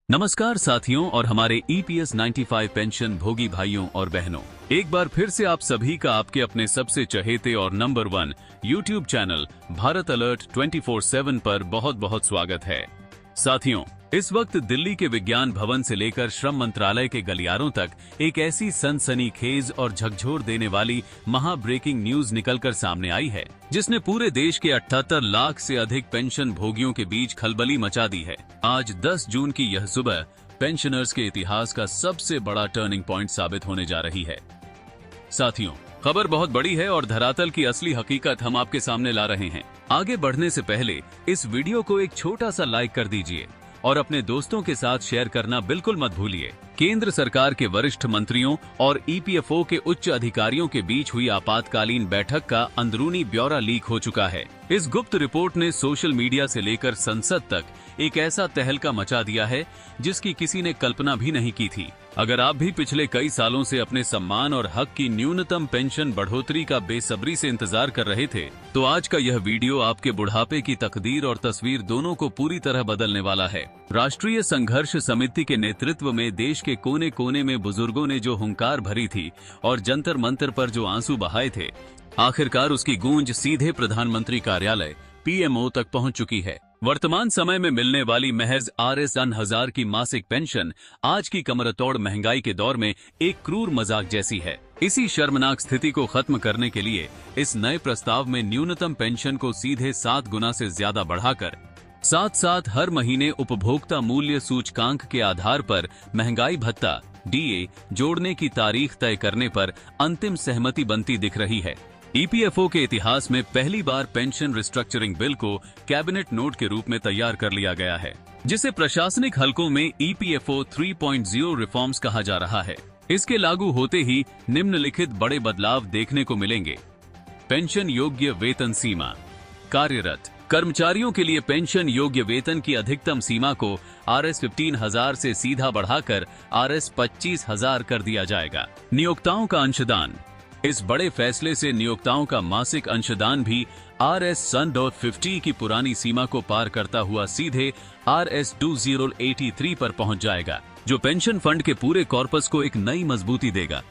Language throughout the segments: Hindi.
नमस्कार साथियों और हमारे EPS 95 पेंशन भोगी भाइयों और बहनों, एक बार फिर से आप सभी का आपके अपने सबसे चहेते और number 1 YouTube channel Bharat alert 24/7 पर बहुत बहुत स्वागत है। साथियों, इस वक्त दिल्ली के विज्ञान भवन से लेकर श्रम मंत्रालय के गलियारों तक एक ऐसी सनसनीखेज और झकझोर देने वाली महा ब्रेकिंग न्यूज निकलकर सामने आई है, जिसने पूरे देश के 78 लाख से अधिक पेंशन भोगियों के बीच खलबली मचा दी है। आज 10 जून की यह सुबह पेंशनर्स के इतिहास का सबसे बड़ा टर्निंग पॉइंट साबित होने जा रही है। साथियों, खबर बहुत बड़ी है और धरातल की असली हकीकत हम आपके सामने ला रहे हैं। आगे बढ़ने से पहले इस वीडियो को एक छोटा सा लाइक कर दीजिए और अपने दोस्तों के साथ शेयर करना बिल्कुल मत भूलिए। केंद्र सरकार के वरिष्ठ मंत्रियों और EPFO के उच्च अधिकारियों के बीच हुई आपातकालीन बैठक का अंदरूनी ब्यौरा लीक हो चुका है। इस गुप्त रिपोर्ट ने सोशल मीडिया से लेकर संसद तक एक ऐसा तहलका मचा दिया है जिसकी किसी ने कल्पना भी नहीं की थी। अगर आप भी पिछले कई सालों से अपने सम्मान और हक की न्यूनतम पेंशन बढ़ोतरी का बेसब्री से इंतजार कर रहे थे, तो आज का यह वीडियो आपके बुढ़ापे की तकदीर और तस्वीर दोनों को पूरी तरह बदलने वाला है। राष्ट्रीय संघर्ष समिति के नेतृत्व में देश के कोने कोने में बुजुर्गों ने जो हुंकार भरी थी और जंतर मंतर पर जो आंसू बहाए थे, आखिरकार उसकी गूंज सीधे प्रधानमंत्री कार्यालय PMO तक पहुंच चुकी है। वर्तमान समय में मिलने वाली महज Rs 1000 की मासिक पेंशन आज की कमरतोड़ महंगाई के दौर में एक क्रूर मजाक जैसी है। इसी शर्मनाक स्थिति को खत्म करने के लिए इस नए प्रस्ताव में न्यूनतम पेंशन को सीधे 7 गुना से ज्यादा बढ़ाकर साथ साथ हर महीने उपभोक्ता मूल्य सूचकांक के आधार पर महंगाई भत्ता DA जोड़ने की तारीख तय करने पर अंतिम सहमति बनती दिख रही है। EPFO के इतिहास में पहली बार पेंशन रिस्ट्रक्चरिंग बिल को कैबिनेट नोट के रूप में तैयार कर लिया गया है, जिसे प्रशासनिक हलकों में EPFO 3.0 रिफॉर्म्स कहा जा रहा है। इसके लागू होते ही निम्नलिखित बड़े बदलाव देखने को मिलेंगे। पेंशन योग्य वेतन सीमा। कार्यरत कर्मचारियों के लिए पेंशन योग्य वेतन की अधिकतम सीमा को Rs 15,000 से सीधा बढ़ाकर Rs 25,000 कर दिया जाएगा। नियोक्ताओं का अंशदान। इस बड़े फैसले से नियोक्ताओं का मासिक अंशदान भी Rs 150 की पुरानी सीमा को पार करता हुआ सीधे Rs 2083 पर पहुंच जाएगा, जो पेंशन फंड के पूरे कॉर्पस को एक नई मजबूती देगा।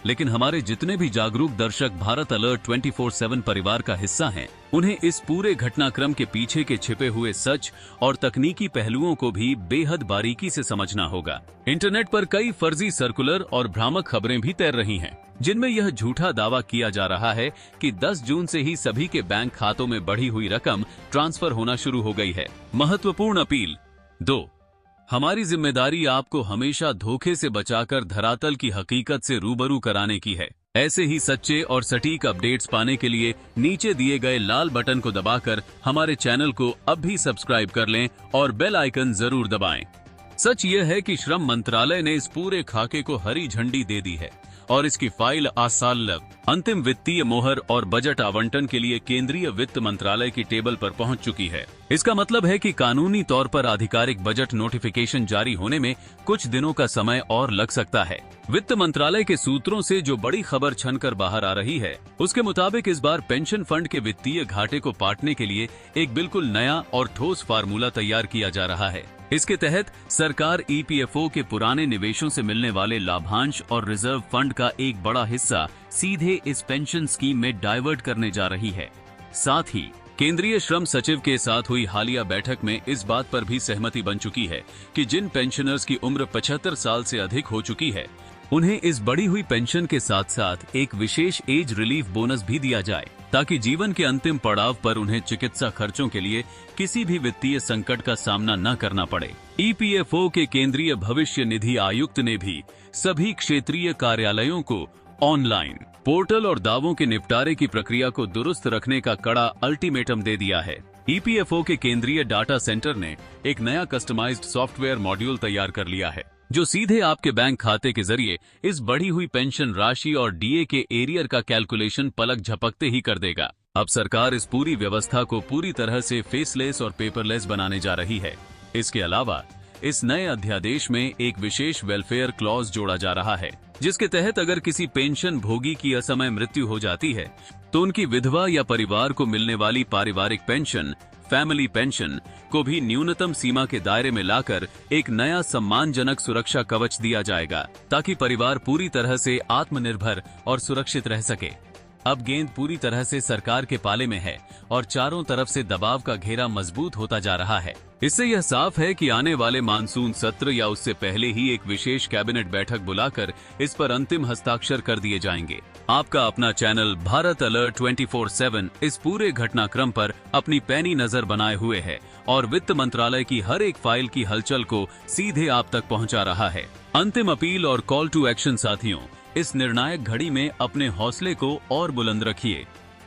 लेकिन हमारे जितने भी जागरूक दर्शक भारत अलर्ट 24/7 परिवार का हिस्सा हैं, उन्हें इस पूरे घटनाक्रम के पीछे के छिपे हुए सच और तकनीकी पहलुओं को भी बेहद बारीकी से समझना होगा। इंटरनेट पर कई फर्जी सर्कुलर और भ्रामक खबरें भी तैर रही हैं, जिनमें यह झूठा दावा किया जा रहा है कि 10 जून से ही सभी के बैंक खातों में बढ़ी हुई रकम ट्रांसफर होना शुरू हो गई है। महत्वपूर्ण अपील 2। हमारी जिम्मेदारी आपको हमेशा धोखे से बचाकर धरातल की हकीकत से रूबरू कराने की है। ऐसे ही सच्चे और सटीक अपडेट्स पाने के लिए नीचे दिए गए लाल बटन को दबाकर हमारे चैनल को अब भी सब्सक्राइब कर लें और बेल आइकन जरूर दबाएं। सच यह है कि श्रम मंत्रालय ने इस पूरे खाके को हरी झंडी दे दी है और इसकी फाइल आसाल अंतिम वित्तीय मोहर और बजट आवंटन के लिए केंद्रीय वित्त मंत्रालय की टेबल पर पहुंच चुकी है। इसका मतलब है कि कानूनी तौर पर आधिकारिक बजट नोटिफिकेशन जारी होने में कुछ दिनों का समय और लग सकता है। वित्त मंत्रालय के सूत्रों से जो बड़ी खबर छनकर बाहर आ रही है, उसके मुताबिक इस बार पेंशन फंड के वित्तीय घाटे को पाटने के लिए एक बिल्कुल नया और ठोस फार्मूला तैयार किया जा रहा है। इसके तहत सरकार EPFO के पुराने निवेशों से मिलने वाले लाभांश और रिजर्व फंड का एक बड़ा हिस्सा सीधे इस पेंशन स्कीम में डाइवर्ट करने जा रही है। साथ ही केंद्रीय श्रम सचिव के साथ हुई हालिया बैठक में इस बात पर भी सहमति बन चुकी है कि जिन पेंशनर्स की उम्र 75 साल से अधिक हो चुकी है, उन्हें इस बढ़ी हुई पेंशन के साथ साथ एक विशेष एज रिलीफ बोनस भी दिया जाए, ताकि जीवन के अंतिम पड़ाव पर उन्हें चिकित्सा खर्चों के लिए किसी भी वित्तीय संकट का सामना न करना पड़े। EPFO के केंद्रीय भविष्य निधि आयुक्त ने भी सभी क्षेत्रीय कार्यालयों को ऑनलाइन पोर्टल और दावों के निपटारे की प्रक्रिया को दुरुस्त रखने का कड़ा अल्टीमेटम दे दिया है। EPFO के केंद्रीय डाटा सेंटर ने एक नया कस्टमाइज्ड सॉफ्टवेयर मॉड्यूल तैयार कर लिया है, जो सीधे आपके बैंक खाते के जरिए इस बढ़ी हुई पेंशन राशि और DA के एरियर का कैलकुलेशन पलक झपकते ही कर देगा। अब सरकार इस पूरी व्यवस्था को पूरी तरह से फेसलेस और पेपरलेस बनाने जा रही है। इसके अलावा इस नए अध्यादेश में एक विशेष वेलफेयर क्लॉज जोड़ा जा रहा है, जिसके तहत अगर किसी पेंशन भोगी की असमय मृत्यु हो जाती है, तो उनकी विधवा या परिवार को मिलने वाली पारिवारिक पेंशन फैमिली पेंशन को भी न्यूनतम सीमा के दायरे में लाकर एक नया सम्मानजनक सुरक्षा कवच दिया जाएगा, ताकि परिवार पूरी तरह से आत्मनिर्भर और सुरक्षित रह सके। अब गेंद पूरी तरह से सरकार के पाले में है और चारों तरफ से दबाव का घेरा मजबूत होता जा रहा है। इससे यह साफ है कि आने वाले मानसून सत्र या उससे पहले ही एक विशेष कैबिनेट बैठक बुलाकर इस पर अंतिम हस्ताक्षर कर दिए जाएंगे। आपका अपना चैनल भारत अलर्ट 24/7 इस पूरे घटनाक्रम पर अपनी पैनी नजर बनाए हुए है और वित्त मंत्रालय की हर एक फाइल की हलचल को सीधे आप तक पहुंचा रहा है। अंतिम अपील और कॉल टू एक्शन साथियों, इस निर्णायक घड़ी में अपने हौसले को और बुलंद रखिए।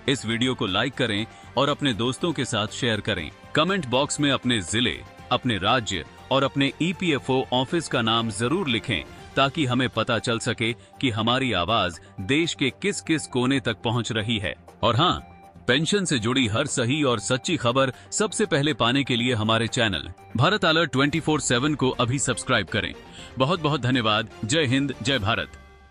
इस वीडियो को लाइक करें और अपने दोस्तों के साथ शेयर करें। कमेंट बॉक्स में अपने जिले, अपने राज्य और अपने EPFO ऑफिस का नाम जरूर लिखें, ताकि हमें पता चल सके कि हमारी आवाज देश के किस किस कोने तक पहुंच रही है। और हाँ, पेंशन से जुड़ी हर सही और सच्ची खबर सबसे पहले पाने के लिए हमारे चैनल भारत अलर्ट 24/7 को अभी सब्सक्राइब करें। बहुत बहुत धन्यवाद। जय हिंद, जय भारत।